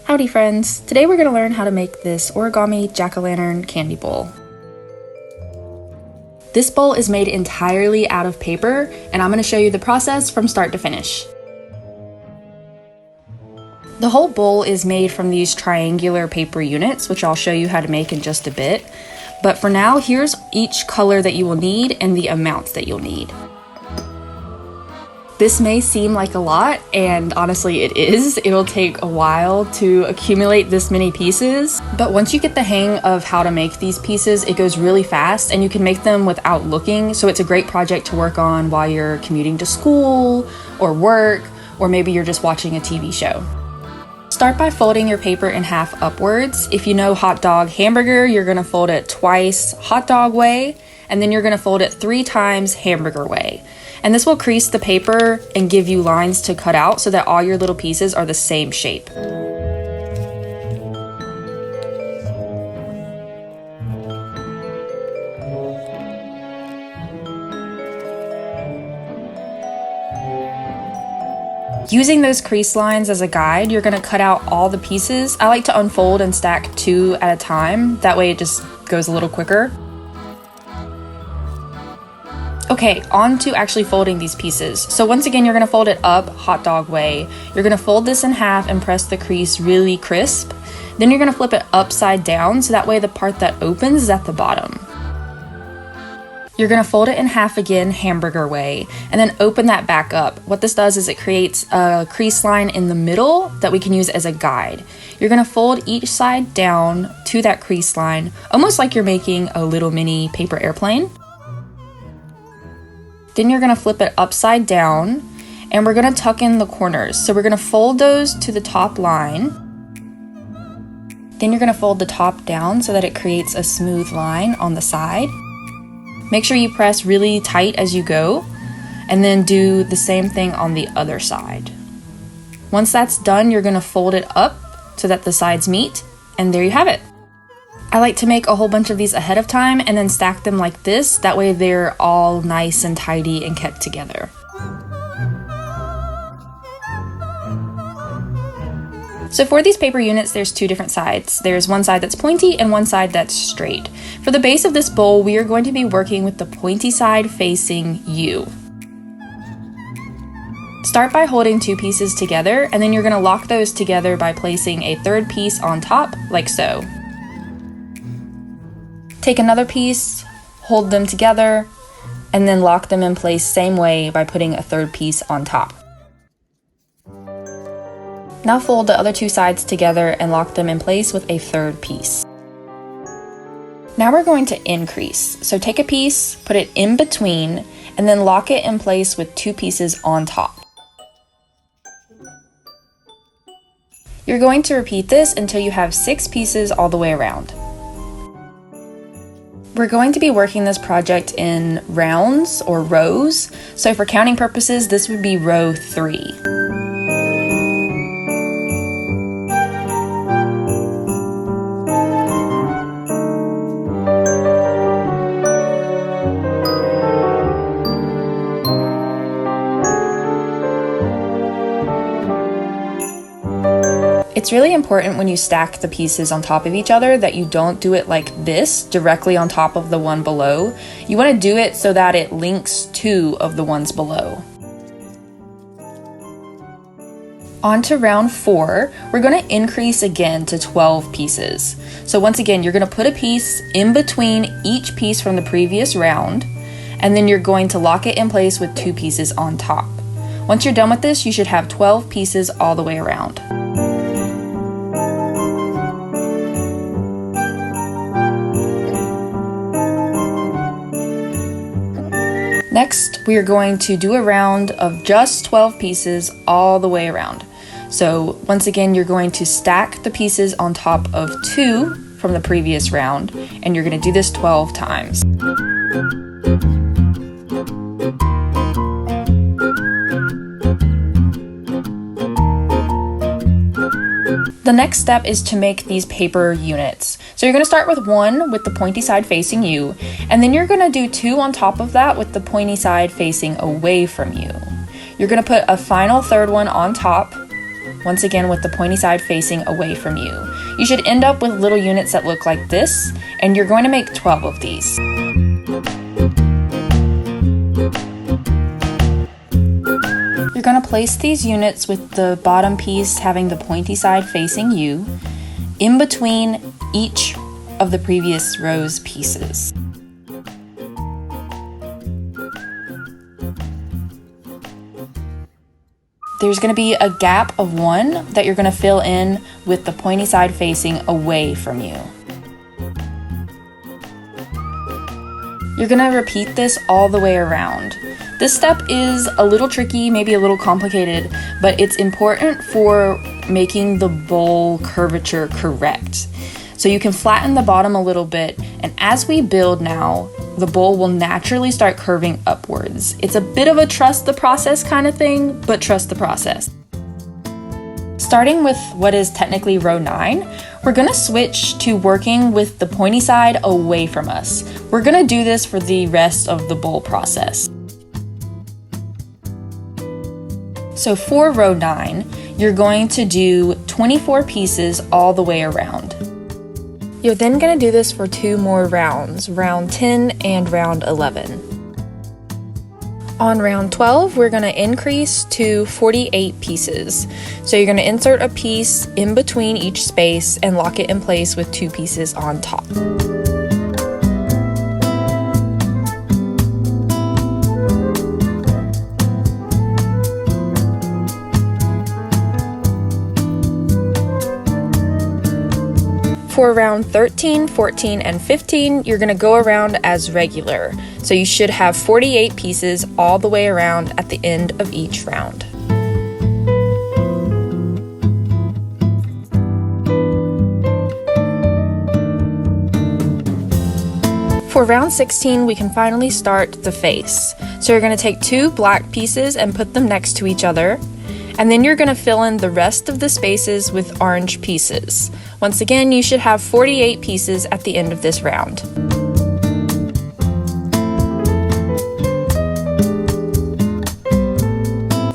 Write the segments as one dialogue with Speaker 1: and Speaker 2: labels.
Speaker 1: Howdy friends! Today we're going to learn how to make this origami jack-o'-lantern candy bowl. This bowl is made entirely out of paper, and I'm going to show you the process from start to finish. The whole bowl is made from these triangular paper units, which I'll show you how to make in just a bit. But for now, here's each color that you will need and the amounts that you'll need. This may seem like a lot, and honestly it is. It'll take a while to accumulate this many pieces, but once you get the hang of how to make these pieces, it goes really fast and you can make them without looking, so it's a great project to work on while you're commuting to school or work, or maybe you're just watching a TV show. Start by folding your paper in half upwards. If you know hot dog hamburger, you're gonna fold it twice hot dog way, and then you're gonna fold it 3 times hamburger way. And this will crease the paper and give you lines to cut out so that all your little pieces are the same shape. Using those crease lines as a guide, you're gonna cut out all the pieces. I like to unfold and stack 2 at a time. That way it just goes a little quicker. Okay, on to actually folding these pieces. So once again, you're gonna fold it up hot dog way. You're gonna fold this in half and press the crease really crisp. Then you're gonna flip it upside down so that way the part that opens is at the bottom. You're gonna fold it in half again hamburger way and then open that back up. What this does is it creates a crease line in the middle that we can use as a guide. You're gonna fold each side down to that crease line, almost like you're making a little mini paper airplane. Then you're gonna flip it upside down and we're gonna tuck in the corners. So we're gonna fold those to the top line. Then you're gonna fold the top down so that it creates a smooth line on the side. Make sure you press really tight as you go, and then do the same thing on the other side. Once that's done, you're gonna fold it up so that the sides meet, and there you have it. I like to make a whole bunch of these ahead of time and then stack them like this. That way they're all nice and tidy and kept together. So for these paper units, there's 2 different sides. There's one side that's pointy and one side that's straight. For the base of this bowl, we are going to be working with the pointy side facing you. Start by holding 2 pieces together, and then you're gonna lock those together by placing a 3rd piece on top, like so. Take another piece, hold them together, and then lock them in place same way by putting a 3rd piece on top. Now fold the other 2 sides together and lock them in place with a 3rd piece. Now we're going to increase. So take a piece, put it in between, and then lock it in place with 2 pieces on top. You're going to repeat this until you have 6 pieces all the way around. We're going to be working this project in rounds or rows, so for counting purposes, this would be row 3. It's really important when you stack the pieces on top of each other that you don't do it like this, directly on top of the one below. You want to do it so that it links 2 of the ones below. On to round 4, we're going to increase again to 12 pieces. So once again, you're going to put a piece in between each piece from the previous round, and then you're going to lock it in place with 2 pieces on top. Once you're done with this, you should have 12 pieces all the way around. Next, we are going to do a round of just 12 pieces all the way around. So once again, you're going to stack the pieces on top of 2 from the previous round, and you're going to do this 12 times. The next step is to make these paper units. So you're going to start with 1 with the pointy side facing you, and then you're going to do 2 on top of that with the pointy side facing away from you. You're going to put a final 3rd one on top, once again with the pointy side facing away from you. You should end up with little units that look like this, and you're going to make 12 of these. You're going to place these units with the bottom piece having the pointy side facing you, in between each of the previous row's pieces. There's going to be a gap of 1 that you're going to fill in with the pointy side facing away from you. You're going to repeat this all the way around. This step is a little tricky, maybe a little complicated, but it's important for making the bowl curvature correct. So you can flatten the bottom a little bit, and as we build now, the bowl will naturally start curving upwards. It's a bit of a trust the process kind of thing, but trust the process. Starting with what is technically row 9, we're gonna switch to working with the pointy side away from us. We're gonna do this for the rest of the bowl process. So for row 9, you're going to do 24 pieces all the way around. You're then going to do this for 2 more rounds, round 10 and round 11. On round 12, we're going to increase to 48 pieces. So you're going to insert a piece in between each space and lock it in place with 2 pieces on top. For round 13, 14, and 15, you're going to go around as regular. So you should have 48 pieces all the way around at the end of each round. For round 16, we can finally start the face. So you're going to take 2 black pieces and put them next to each other. And then you're going to fill in the rest of the spaces with orange pieces. Once again, you should have 48 pieces at the end of this round.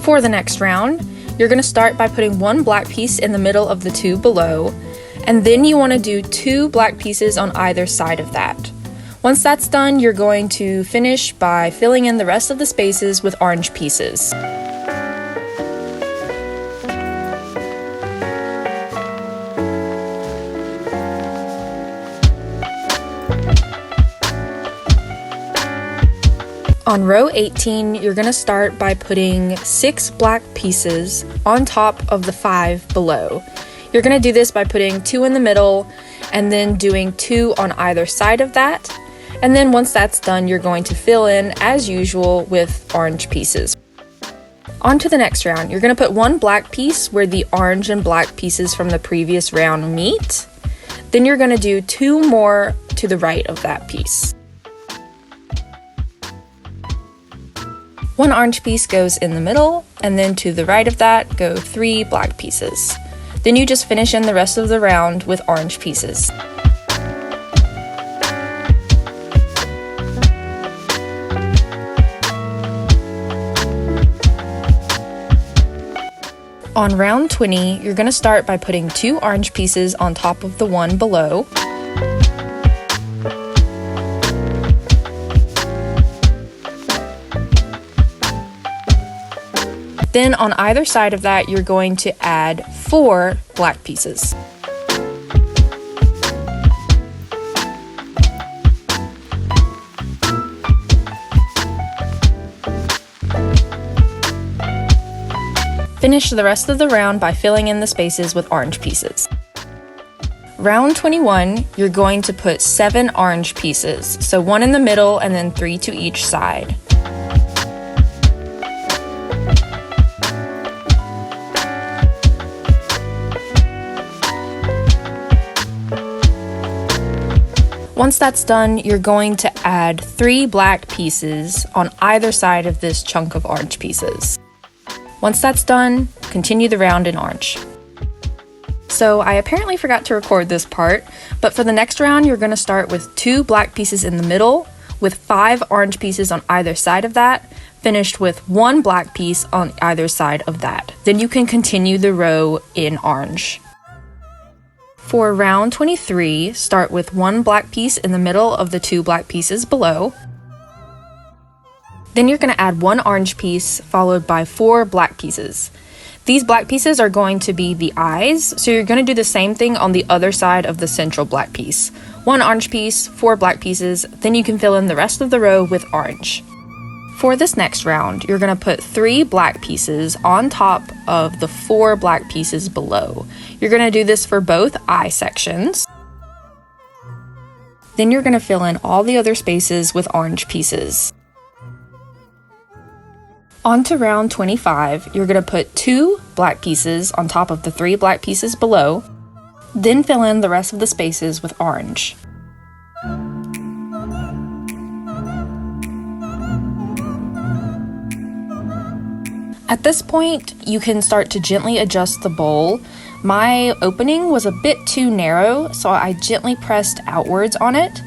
Speaker 1: For the next round, you're going to start by putting 1 black piece in the middle of the 2 below, and then you want to do 2 black pieces on either side of that. Once that's done, you're going to finish by filling in the rest of the spaces with orange pieces. On row 18, you're going to start by putting 6 black pieces on top of the 5 below. You're going to do this by putting 2 in the middle and then doing 2 on either side of that. And then once that's done, you're going to fill in, as usual, with orange pieces. On to the next round. You're going to put 1 black piece where the orange and black pieces from the previous round meet. Then you're going to do 2 more to the right of that piece. 1 orange piece goes in the middle, and then to the right of that go 3 black pieces. Then you just finish in the rest of the round with orange pieces. On round 20, you're going to start by putting 2 orange pieces on top of the 1 below. Then on either side of that, you're going to add 4 black pieces. Finish the rest of the round by filling in the spaces with orange pieces. Round 21, you're going to put 7 orange pieces, so 1 in the middle and then 3 to each side. Once that's done, you're going to add 3 black pieces on either side of this chunk of orange pieces. Once that's done, continue the round in orange. So I apparently forgot to record this part, but for the next round, you're going to start with 2 black pieces in the middle, with 5 orange pieces on either side of that, finished with 1 black piece on either side of that. Then you can continue the row in orange. For round 23, start with 1 black piece in the middle of the 2 black pieces below. Then you're going to add 1 orange piece followed by 4 black pieces. These black pieces are going to be the eyes, so you're going to do the same thing on the other side of the central black piece. 1 orange piece, 4 black pieces, then you can fill in the rest of the row with orange. For this next round, you're going to put 3 black pieces on top of the 4 black pieces below. You're going to do this for both eye sections. Then you're going to fill in all the other spaces with orange pieces. On to round 25, you're going to put 2 black pieces on top of the 3 black pieces below, then fill in the rest of the spaces with orange. At this point, you can start to gently adjust the bowl. My opening was a bit too narrow, so I gently pressed outwards on it.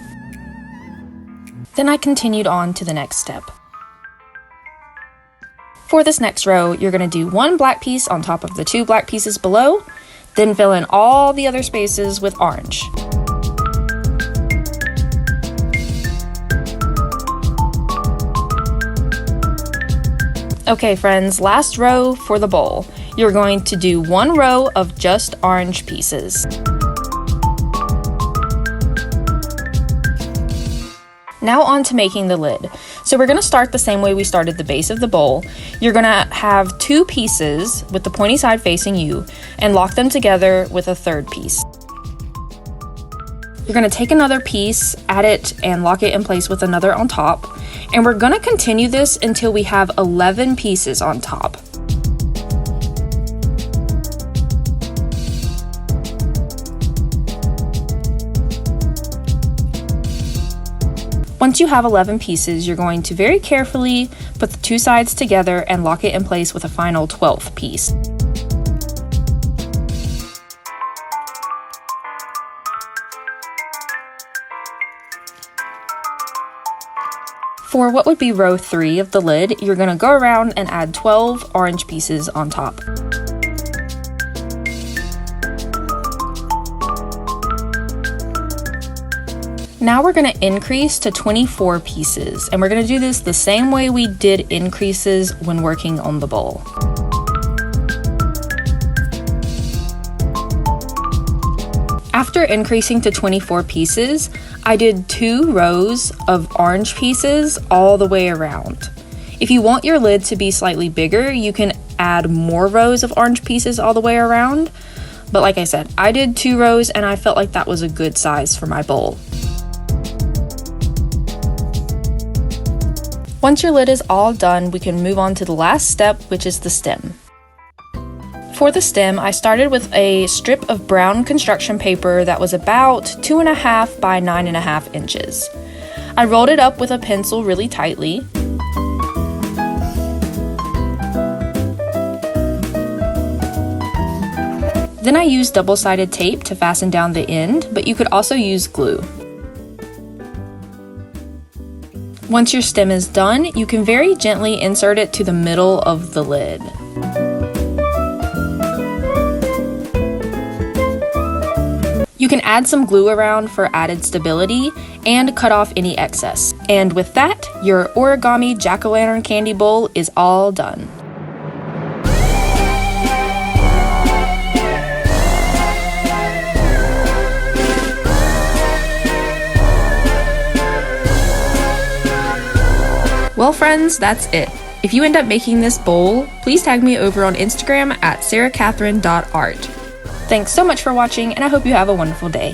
Speaker 1: Then I continued on to the next step. For this next row, you're going to do 1 black piece on top of the 2 black pieces below, then fill in all the other spaces with orange. Okay friends, last row for the bowl. You're going to do 1 row of just orange pieces. Now on to making the lid. So we're going to start the same way we started the base of the bowl. You're going to have 2 pieces with the pointy side facing you and lock them together with a 3rd piece. You're going to take another piece, add it, and lock it in place with another on top. And we're going to continue this until we have 11 pieces on top. Once you have 11 pieces, you're going to very carefully put the 2 sides together and lock it in place with a final 12th piece. For what would be row 3 of the lid, you're going to go around and add 12 orange pieces on top. Now we're going to increase to 24 pieces, and we're going to do this the same way we did increases when working on the bowl. After increasing to 24 pieces, I did 2 rows of orange pieces all the way around. If you want your lid to be slightly bigger, you can add more rows of orange pieces all the way around. But like I said, I did 2 rows and I felt like that was a good size for my bowl. Once your lid is all done, we can move on to the last step, which is the stem. For the stem, I started with a strip of brown construction paper that was about 2.5 by 9.5 inches. I rolled it up with a pencil really tightly. Then I used double-sided tape to fasten down the end, but you could also use glue. Once your stem is done, you can very gently insert it to the middle of the lid. You can add some glue around for added stability and cut off any excess. And with that, your origami jack-o'-lantern candy bowl is all done. Well friends, that's it. If you end up making this bowl, please tag me over on Instagram at sarahkatherine.art. Thanks so much for watching, and I hope you have a wonderful day.